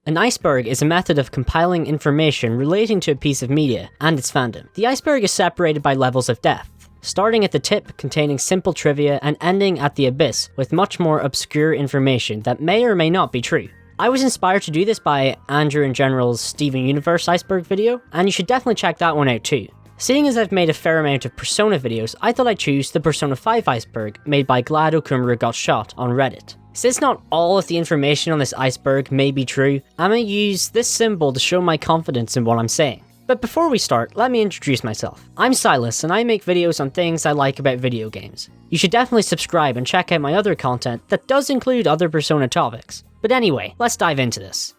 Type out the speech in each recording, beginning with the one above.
An iceberg is a method of compiling information relating to a piece of media and its fandom. The iceberg is separated by levels of depth, starting at the tip containing simple trivia and ending at the abyss with much more obscure information that may or may not be true. I was inspired to do this by Andrew and General's Steven Universe iceberg video, and you should definitely check that one out too. Seeing as I've made a fair amount of Persona videos, I thought I'd choose the Persona 5 iceberg made by GladOkumuraGotShot on Reddit. Since not all of the information on this iceberg may be true, I'm going to use this symbol to show my confidence in what I'm saying. But before we start, let me introduce myself. I'm Silas, and I make videos on things I like about video games. You should definitely subscribe and check out my other content that does include other Persona topics. But anyway, let's dive into this.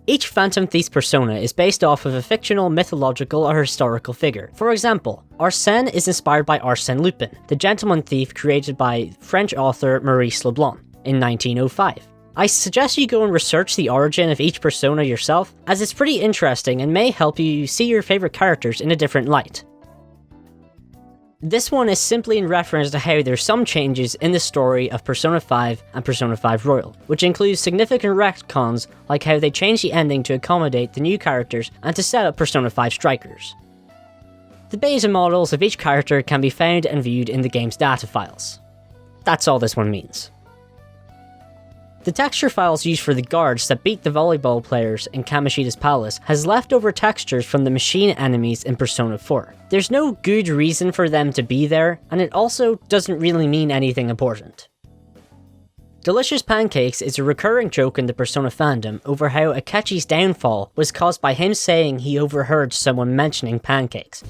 Each Phantom Thief's persona is based off of a fictional, mythological, or historical figure. For example, Arsène is inspired by Arsène Lupin, the gentleman thief created by French author Maurice Leblanc in 1905. I suggest you go and research the origin of each persona yourself, as it's pretty interesting and may help you see your favourite characters in a different light. This one is simply in reference to how there's some changes in the story of Persona 5 and Persona 5 Royal, which includes significant retcons like how they changed the ending to accommodate the new characters and to set up Persona 5 Strikers. The beta models of each character can be found and viewed in the game's data files. That's all this one means. The texture files used for the guards that beat the volleyball players in Kamoshida's palace has leftover textures from the machine enemies in Persona 4. There's no good reason for them to be there, and it also doesn't really mean anything important. Delicious Pancakes is a recurring joke in the Persona fandom over how Akechi's downfall was caused by him saying he overheard someone mentioning pancakes.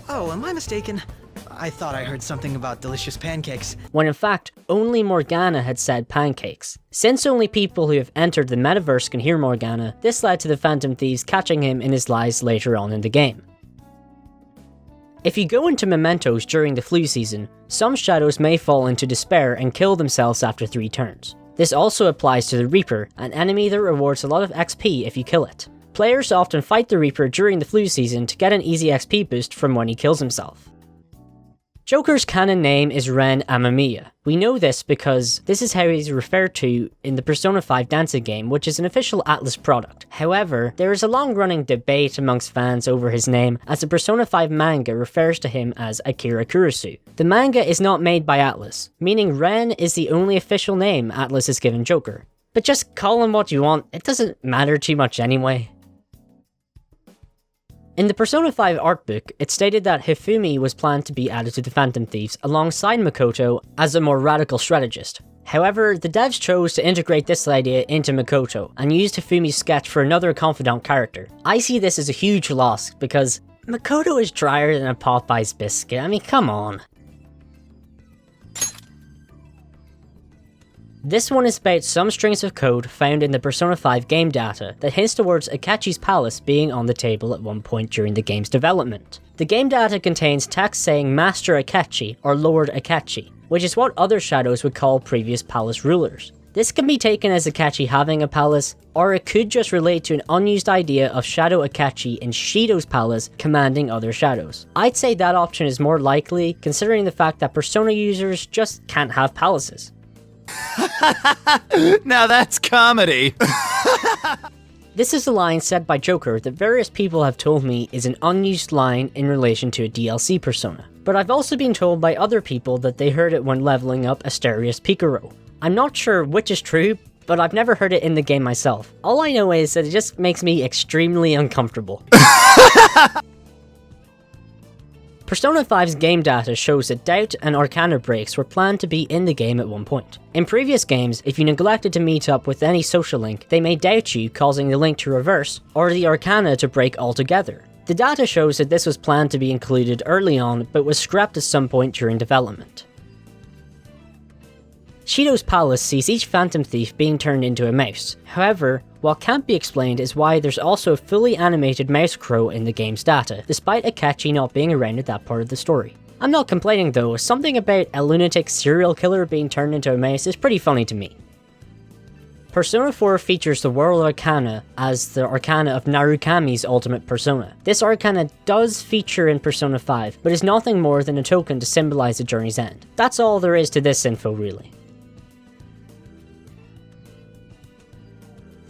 Oh, am I mistaken? I thought I heard something about delicious pancakes. When in fact, only Morgana had said pancakes. Since only people who have entered the metaverse can hear Morgana, this led to the Phantom Thieves catching him in his lies later on in the game. If you go into mementos during the flu season, some shadows may fall into despair and kill themselves after 3 turns. This also applies to the Reaper, an enemy that rewards a lot of XP if you kill it. Players often fight the Reaper during the flu season to get an easy XP boost from when he kills himself. Joker's canon name is Ren Amamiya. We know this because this is how he's referred to in the Persona 5 dancing game, which is an official Atlus product. However, there is a long-running debate amongst fans over his name, as the Persona 5 manga refers to him as Akira Kurosu. The manga is not made by Atlus, meaning Ren is the only official name Atlus has given Joker. But just call him what you want, it doesn't matter too much anyway. In the Persona 5 art book, it stated that Hifumi was planned to be added to the Phantom Thieves alongside Makoto as a more radical strategist. However, the devs chose to integrate this idea into Makoto and used Hifumi's sketch for another confidant character. I see this as a huge loss because Makoto is drier than a Popeye's biscuit. I mean, come on. This one is about some strings of code found in the Persona 5 game data that hints towards Akechi's palace being on the table at one point during the game's development. The game data contains text saying Master Akechi or Lord Akechi, which is what other shadows would call previous palace rulers. This can be taken as Akechi having a palace, or it could just relate to an unused idea of Shadow Akechi in Shido's palace commanding other shadows. I'd say that option is more likely, considering the fact that Persona users just can't have palaces. Now that's comedy. This is a line said by Joker that various people have told me is an unused line in relation to a DLC persona. But I've also been told by other people that they heard it when leveling up Asterius Picaro. I'm not sure which is true, but I've never heard it in the game myself. All I know is that it just makes me extremely uncomfortable. Persona 5's game data shows that doubt and arcana breaks were planned to be in the game at one point. In previous games, if you neglected to meet up with any social link, they may doubt you, causing the link to reverse, or the arcana to break altogether. The data shows that this was planned to be included early on, but was scrapped at some point during development. Shido's palace sees each Phantom Thief being turned into a mouse. However, what can't be explained is why there's also a fully animated mouse crow in the game's data, despite Akechi not being around at that part of the story. I'm not complaining though, something about a lunatic serial killer being turned into a mouse is pretty funny to me. Persona 4 features the World Arcana as the Arcana of Narukami's ultimate persona. This Arcana does feature in Persona 5, but is nothing more than a token to symbolize the journey's end. That's all there is to this info really.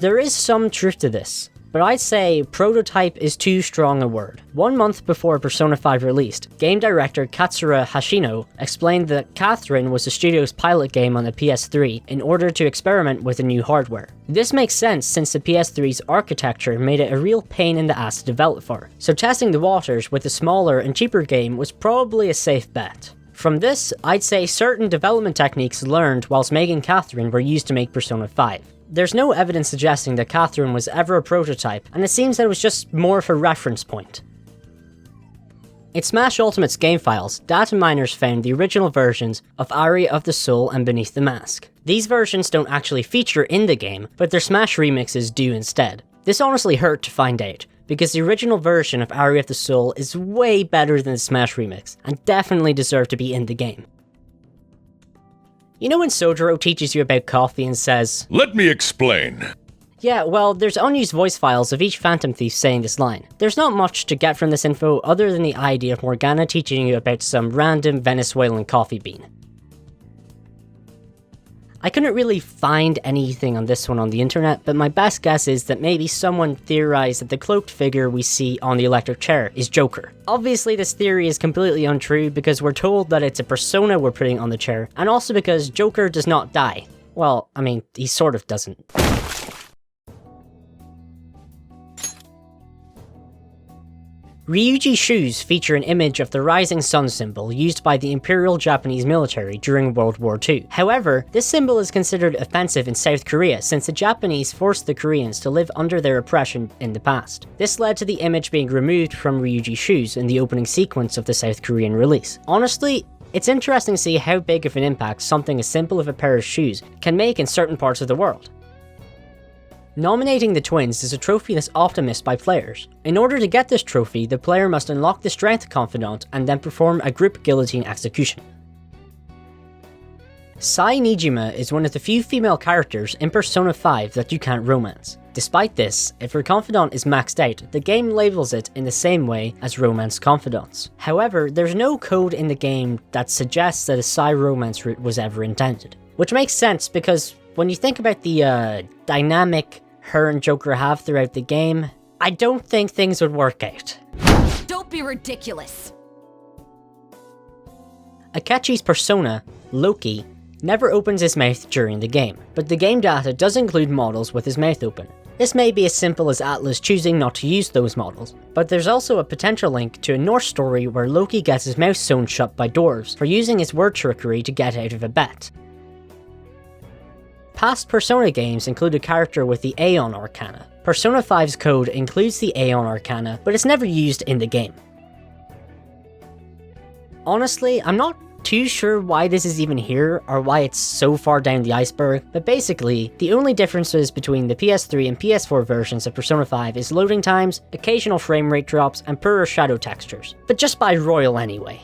There is some truth to this, but I'd say prototype is too strong a word. 1 month before Persona 5 released, game director Katsura Hashino explained that Catherine was the studio's pilot game on the PS3 in order to experiment with the new hardware. This makes sense since the PS3's architecture made it a real pain in the ass to develop for, so testing the waters with a smaller and cheaper game was probably a safe bet. From this, I'd say certain development techniques learned whilst making Catherine were used to make Persona 5. There's no evidence suggesting that Catherine was ever a prototype, and it seems that it was just more of a reference point. In Smash Ultimate's game files, data miners found the original versions of Aria of the Soul and Beneath the Mask. These versions don't actually feature in the game, but their Smash remixes do instead. This honestly hurt to find out, because the original version of Aria of the Soul is way better than the Smash remix, and definitely deserved to be in the game. You know when Sojiro teaches you about coffee and says, "Let me explain." Yeah, well, there's unused voice files of each Phantom Thief saying this line. There's not much to get from this info other than the idea of Morgana teaching you about some random Venezuelan coffee bean. I couldn't really find anything on this one on the internet, but my best guess is that maybe someone theorized that the cloaked figure we see on the electric chair is Joker. Obviously this theory is completely untrue because we're told that it's a persona we're putting on the chair, and also because Joker does not die. Well, I mean, he sort of doesn't. Ryuji's shoes feature an image of the rising sun symbol used by the Imperial Japanese military during World War II. However, this symbol is considered offensive in South Korea since the Japanese forced the Koreans to live under their oppression in the past. This led to the image being removed from Ryuji's shoes in the opening sequence of the South Korean release. Honestly, it's interesting to see how big of an impact something as simple as a pair of shoes can make in certain parts of the world. Nominating the twins is a trophy that's often missed by players. In order to get this trophy, the player must unlock the Strength Confidant and then perform a group guillotine execution. Sai Nijima is one of the few female characters in Persona 5 that you can't romance. Despite this, if her confidant is maxed out, the game labels it in the same way as romance confidants. However, there's no code in the game that suggests that a Sai romance route was ever intended. Which makes sense because when you think about the dynamic her and Joker have throughout the game, I don't think things would work out. Don't be ridiculous! Akechi's persona, Loki, never opens his mouth during the game, but the game data does include models with his mouth open. This may be as simple as Atlas choosing not to use those models, but there's also a potential link to a Norse story where Loki gets his mouth sewn shut by dwarves for using his word trickery to get out of a bet. Past Persona games include a character with the Aeon Arcana. Persona 5's code includes the Aeon Arcana, but it's never used in the game. Honestly, I'm not too sure why this is even here, or why it's so far down the iceberg, but basically, the only differences between the PS3 and PS4 versions of Persona 5 is loading times, occasional frame rate drops, and poorer shadow textures. But just buy Royal anyway.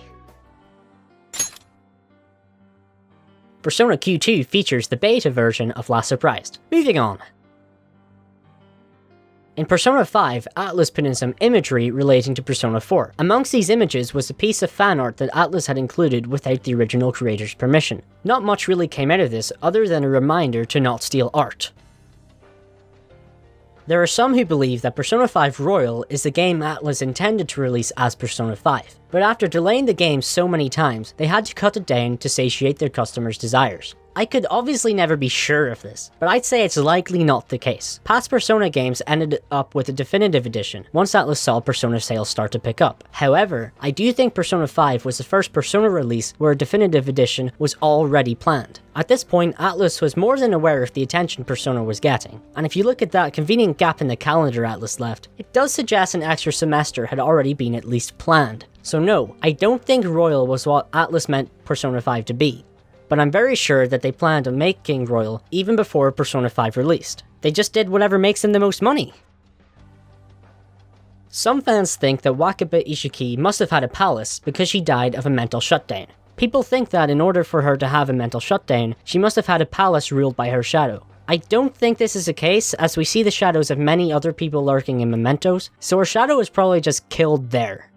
Persona Q2 features the beta version of Last Surprised. Moving on. In Persona 5, Atlus put in some imagery relating to Persona 4. Amongst these images was a piece of fan art that Atlus had included without the original creator's permission. Not much really came out of this other than a reminder to not steal art. There are some who believe that Persona 5 Royal is the game Atlus intended to release as Persona 5, but after delaying the game so many times, they had to cut it down to satiate their customers' desires. I could obviously never be sure of this, but I'd say it's likely not the case. Past Persona games ended up with a definitive edition, once Atlus saw Persona sales start to pick up. However, I do think Persona 5 was the first Persona release where a definitive edition was already planned. At this point, Atlus was more than aware of the attention Persona was getting, and if you look at that convenient gap in the calendar Atlus left, it does suggest an extra semester had already been at least planned. So no, I don't think Royal was what Atlus meant Persona 5 to be. But I'm very sure that they planned on making Royal even before Persona 5 released. They just did whatever makes them the most money. Some fans think that Wakaba Ishiki must have had a palace because she died of a mental shutdown. People think that in order for her to have a mental shutdown, she must have had a palace ruled by her shadow. I don't think this is the case, as we see the shadows of many other people lurking in mementos, so her shadow was probably just killed there.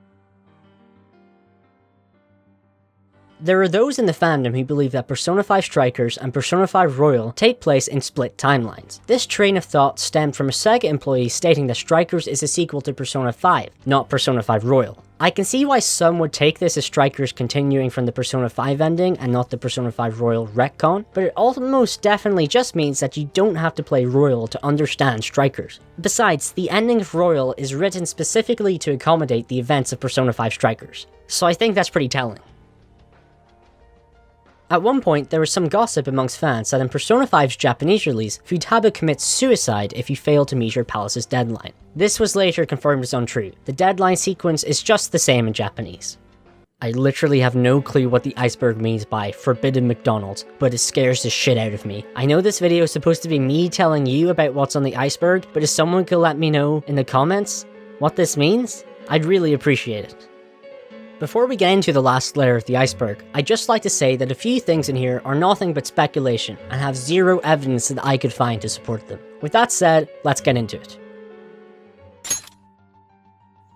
There are those in the fandom who believe that Persona 5 Strikers and Persona 5 Royal take place in split timelines. This train of thought stemmed from a Sega employee stating that Strikers is a sequel to Persona 5, not Persona 5 Royal. I can see why some would take this as Strikers continuing from the Persona 5 ending and not the Persona 5 Royal retcon, but it almost definitely just means that you don't have to play Royal to understand Strikers. Besides, the ending of Royal is written specifically to accommodate the events of Persona 5 Strikers, so I think that's pretty telling. At one point, there was some gossip amongst fans that in Persona 5's Japanese release, Futaba commits suicide if you fail to meet your palace's deadline. This was later confirmed as untrue. The deadline sequence is just the same in Japanese. I literally have no clue what the Iceberg means by Forbidden McDonald's, but it scares the shit out of me. I know this video is supposed to be me telling you about what's on the iceberg, but if someone could let me know in the comments what this means, I'd really appreciate it. Before we get into the last layer of the iceberg, I'd just like to say that a few things in here are nothing but speculation and have zero evidence that I could find to support them. With that said, let's get into it.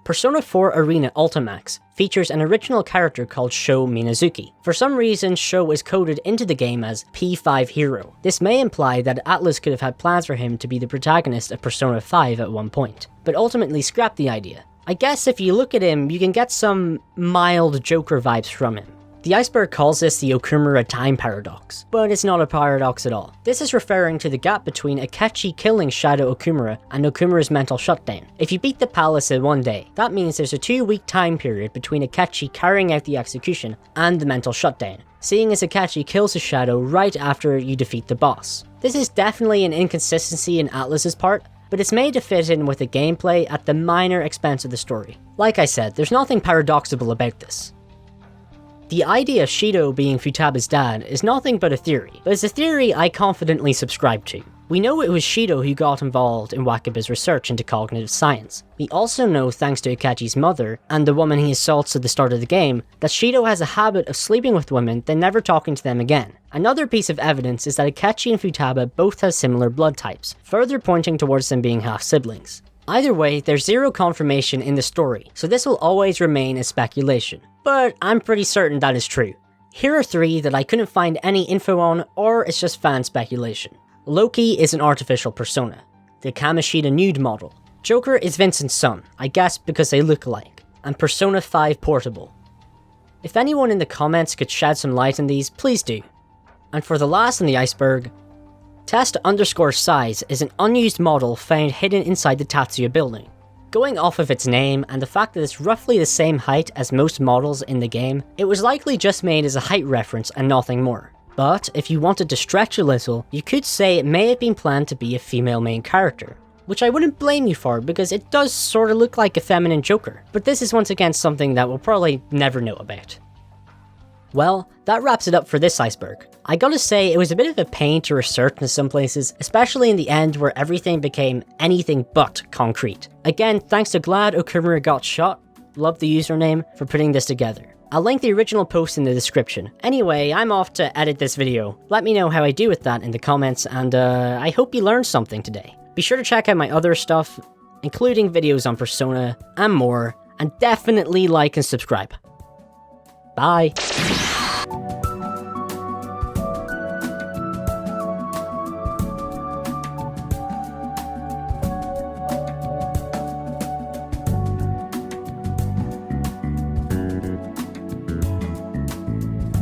Persona 4 Arena Ultimax features an original character called Sho Minazuki. For some reason, Sho is coded into the game as P5 Hero. This may imply that Atlus could have had plans for him to be the protagonist of Persona 5 at one point, but ultimately scrapped the idea. I guess if you look at him, you can get some mild Joker vibes from him. The Iceberg calls this the Okumura time paradox, but it's not a paradox at all. This is referring to the gap between Akechi killing Shadow Okumura and Okumura's mental shutdown. If you beat the palace in one day, that means there's a 2-week time period between Akechi carrying out the execution and the mental shutdown, seeing as Akechi kills the Shadow right after you defeat the boss. This is definitely an inconsistency in Atlus's part, but it's made to fit in with the gameplay at the minor expense of the story. Like I said, there's nothing paradoxical about this. The idea of Shido being Futaba's dad is nothing but a theory, but it's a theory I confidently subscribe to. We know it was Shido who got involved in Wakaba's research into cognitive science. We also know, thanks to Akechi's mother, and the woman he assaults at the start of the game, that Shido has a habit of sleeping with women then never talking to them again. Another piece of evidence is that Akechi and Futaba both have similar blood types, further pointing towards them being half-siblings. Either way, there's zero confirmation in the story, so this will always remain a speculation. But I'm pretty certain that is true. Here are 3 that I couldn't find any info on, or it's just fan speculation. Loki is an artificial persona. The Kamoshida nude model. Joker is Vincent's son, I guess because they look alike. And Persona 5 Portable. If anyone in the comments could shed some light on these, please do. And for the last on the iceberg, Test_Size is an unused model found hidden inside the Tatsuya building. Going off of its name and the fact that it's roughly the same height as most models in the game, it was likely just made as a height reference and nothing more. But if you wanted to stretch a little, you could say it may have been planned to be a female main character, which I wouldn't blame you for because it does sort of look like a feminine Joker, but this is once again something that we'll probably never know about. Well, that wraps it up for this iceberg. I gotta say, it was a bit of a pain to research in some places, especially in the end where everything became anything but concrete. Again, thanks to GladOkumuraGotShot, love the username, for putting this together. I'll link the original post in the description. Anyway, I'm off to edit this video. Let me know how I do with that in the comments, and I hope you learned something today. Be sure to check out my other stuff, including videos on Persona and more, and definitely like and subscribe. Bye.